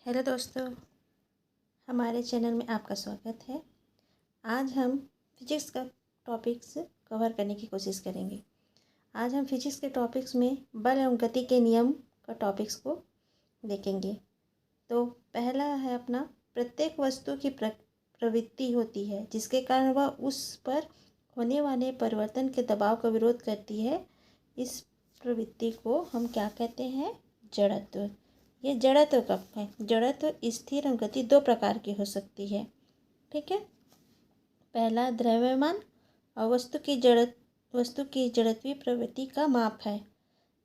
Hello दोस्तों, हमारे channel में आपका स्वागत है। आज हम फिजिक्स का टॉपिक्स कवर करने की कोशिश करेंगे। आज हम फिजिक्स के टॉपिक्स में बल एवं गति के नियम का टॉपिक्स को देखेंगे। तो पहला है अपना, प्रत्येक वस्तु की प्रवृत्ति होती है जिसके कारण वह उस पर होने वाले परिवर्तन के दबाव का विरोध करती है। इस प्रवृत्ति को हम क्या कहते हैं? जड़त्व। ये जड़त्व कब है? जड़त्व स्थिर और गति दो प्रकार की हो सकती है। ठीक है। पहला द्रव्यमान और वस्तु की जड़त्वीय प्रवृत्ति का माप है।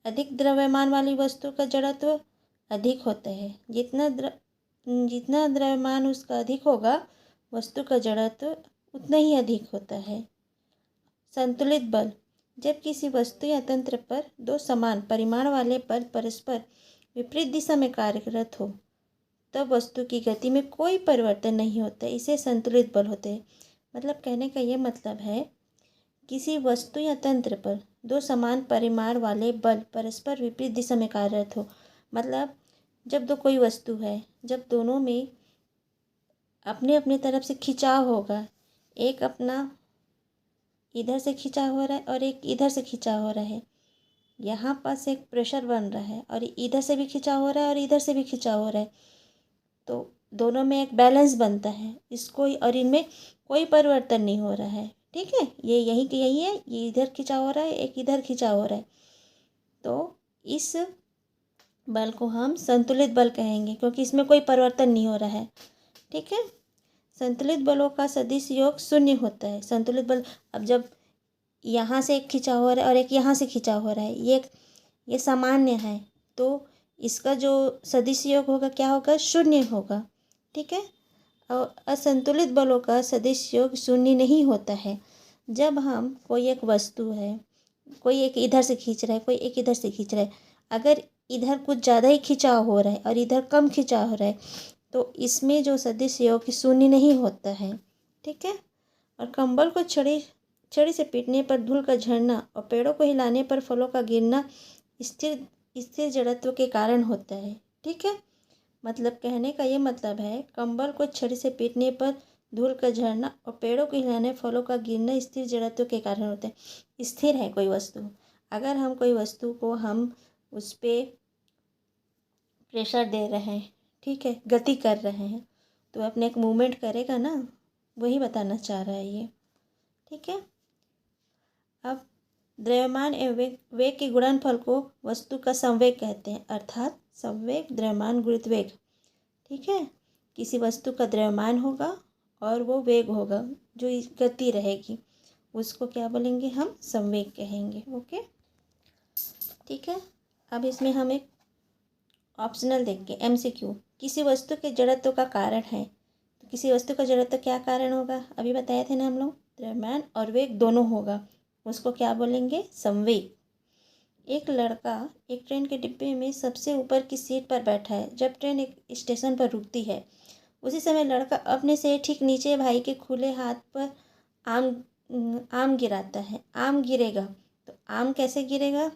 अधिक द्रव्यमान वाली वस्तु का जड़त्व अधिक होता है। जितना द्रव्यमान उसका अधिक होगा, वस्तु का जड़त्व उतना ही अधिक होता है। संतुलित बल, जब किसी वस्तु या तंत्र पर दो समान परिमाण वाले बल परस्पर विपरीत दिशा में कार्यरत हो, तब वस्तु की गति में कोई परिवर्तन नहीं होता, इसे संतुलित बल होते हैं। मतलब कहने का ये मतलब है, किसी वस्तु या तंत्र पर दो समान परिमाण वाले बल परस्पर विपरीत दिशा में कार्यरत हो। मतलब जब दो कोई वस्तु है, जब दोनों में अपने अपने तरफ से खिंचाव होगा, एक अपना इधर से खिंचाव हो रहा है और एक इधर से खिंचाव हो रहा है, यहाँ पास एक प्रेशर बन रहा है और इधर से भी खिंचाव हो रहा है और इधर से भी खिंचाव हो रहा है, तो दोनों में एक बैलेंस बनता है। इसको और इनमें कोई परिवर्तन नहीं हो रहा है। ठीक है, ये यही कि यही है, ये इधर खिंचाव हो रहा है, एक इधर खिंचाव हो रहा है, तो इस बल को हम संतुलित बल कहेंगे, क्योंकि इसमें कोई परिवर्तन नहीं हो रहा है। ठीक है। संतुलित बलों का सदिश योग शून्य होता है। संतुलित बल, अब जब यहाँ से एक खिंचाव हो रहा है और एक यहाँ से खिंचाव हो रहा है, ये सामान्य है, तो इसका जो सदिश योग होगा क्या होगा? शून्य होगा। ठीक है। और असंतुलित बलों का सदिश योग शून्य नहीं होता है। जब हम कोई एक वस्तु है, कोई एक इधर से खींच रहा है, कोई एक इधर से खींच रहा है, अगर इधर कुछ ज़्यादा ही खिंचाव हो रहा है और इधर कम खिंचाव हो रहा है, तो इसमें जो सदिश योग शून्य नहीं होता है। ठीक है। और कंबल को छड़ी से पीटने पर धूल का झड़ना और पेड़ों को हिलाने पर फलों का गिरना स्थिर जड़त्व के कारण होता है। ठीक है। मतलब कहने का ये मतलब है, कंबल को छड़ी से पीटने पर धूल का झड़ना और पेड़ों को हिलाने फलों का गिरना स्थिर जड़त्व के कारण होता है। स्थिर है कोई वस्तु, अगर हम कोई वस्तु को हम उस पर प्रेशर दे रहे हैं, ठीक है, गति कर रहे हैं, तो अपने एक मूवमेंट करेगा ना, वही बताना चाह रहा है ये। ठीक है। अब द्रव्यमान एवं वेग के गुणनफल को वस्तु का संवेग कहते हैं, अर्थात संवेग द्रव्यमान गुणित वेग। ठीक है। किसी वस्तु का द्रव्यमान होगा और वो वेग होगा, जो गति रहेगी, उसको क्या बोलेंगे? हम संवेग कहेंगे। ओके, ठीक है। अब इसमें हम एक ऑप्शनल देखेंगे, MCQ। किसी वस्तु के जड़त्व का कारण है, तो किसी वस्तु का जड़त्व क्या कारण होगा? अभी बताए थे ना हम लोग, द्रव्यमान और वेग दोनों होगा, उसको क्या बोलेंगे? संवेग। एक लड़का एक ट्रेन के डिब्बे में सबसे ऊपर की सीट पर बैठा है। जब ट्रेन एक स्टेशन पर रुकती है, उसी समय लड़का अपने से ठीक नीचे भाई के खुले हाथ पर आम गिराता है। आम गिरेगा, तो आम कैसे गिरेगा?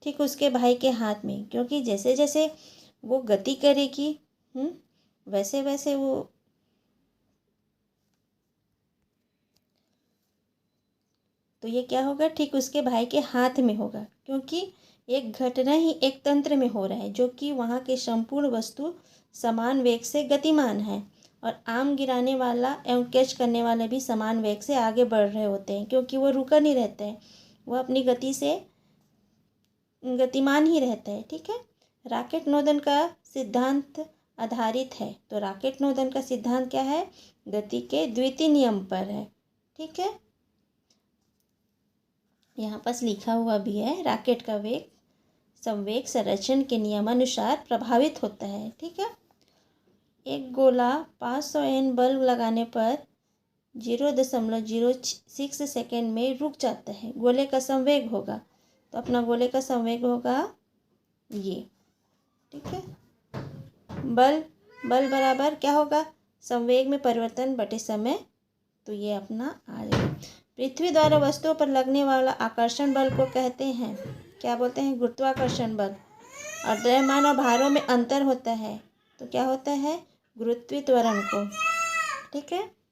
ठीक उसके भाई के हाथ में, क्योंकि जैसे जैसे वो गति करेगी वैसे वैसे वो तो ये क्या होगा? ठीक उसके भाई के हाथ में होगा, क्योंकि एक घटना ही एक तंत्र में हो रहा है, जो कि वहाँ के संपूर्ण वस्तु समान वेग से गतिमान है, और आम गिराने वाला एवं कैच करने वाले भी समान वेग से आगे बढ़ रहे होते हैं, क्योंकि वो रुका नहीं रहता है, वो अपनी गति से गतिमान ही रहता है। ठीक है। राकेट नोदन का सिद्धांत आधारित है, तो राकेट नोदन का सिद्धांत क्या है? गति के द्वितीय नियम पर है। ठीक है। यहाँ पास लिखा हुआ भी है, राकेट का वेग संवेग संरक्षण के नियमानुसार प्रभावित होता है। ठीक है। एक गोला 500 N बल लगाने पर 0.06 सेकेंड में रुक जाता है, गोले का संवेग होगा, तो अपना गोले का संवेग होगा ये। ठीक है। बल बराबर क्या होगा? संवेग में परिवर्तन बटे समय, तो ये अपना आ जाएगा। पृथ्वी द्वारा वस्तुओं पर लगने वाला आकर्षण बल को कहते हैं, क्या बोलते हैं? गुरुत्वाकर्षण बल। और द्रव्यमान और भारों में अंतर होता है, तो क्या होता है, गुरुत्वीय त्वरण को। ठीक है।